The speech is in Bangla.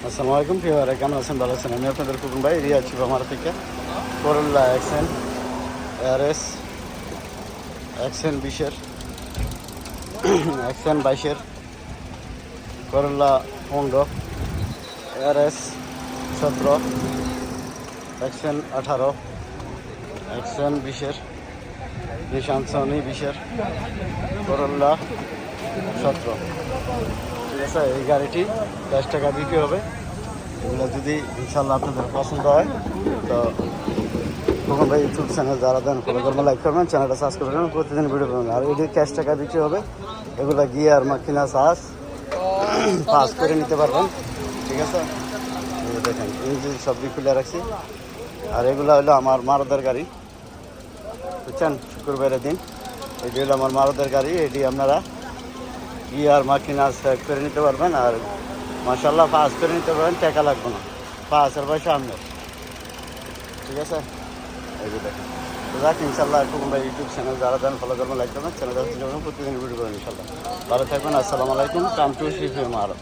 আসসালামু আলাইকুম প্রিয়রা, কেমন আছেন? ভালো আছেন? আমি আপনাদের কুকুন ভাই রিয়া আমার থেকে করল্লা এক্সেন আরএস এক্সেন 20-এর এক্সেন 22-এর করল্লা 15 আরএস 17 এক্সেন 18 এক্সেন 20-এর নিশান সনি 20-এর করল্লা 17। ঠিক আছে, এই গাড়িটি 10 টাকা বিক্রি হবে। এগুলো যদি ইনশাল্লাহ আপনাদের পছন্দ হয় তো তখন ভাই ইউটিউব চ্যানেল যারা দেন ফলো করবেন, লাইক করবেন, চ্যানেলটা সাবস্ক্রাইব করবেন, প্রতিদিন ভিডিও করবেন। আর এটি ক্যাশ টাকা বিক্রি হবে। এগুলো গিয়ার মাকিনা চার্জ পাস করে নিতে পারবেন। ঠিক আছে, দেখেন ইঞ্জিন সব খুলে রাখছি। আর এগুলো হলো আমার মারুদের গাড়ি, বুঝছেন? শুক্রবারের দিন এটি হলো আমার মারুদের গাড়ি। এটি আপনারা গিয়ার মাকিনা সেট করে নিতে পারবেন। আর মাশাল্লাহ পাস করে নিতে পারবেন, টাকা লাগবে না, পাঁচের পয়সা আপনার। ঠিক আছে, এই যে দেখেন। তো যাক ইনশাল্লাহ তোমরা ইউটিউব চ্যানেল যারা দেন ফলো করবেন, লাইক করবেন, চ্যানেলটা প্রতিদিন ভিডিও করবেন ইনশাল্লাহ। ভালো থাকবেন। আসসালামু আলাইকুম। কাম টু শিফ আরব।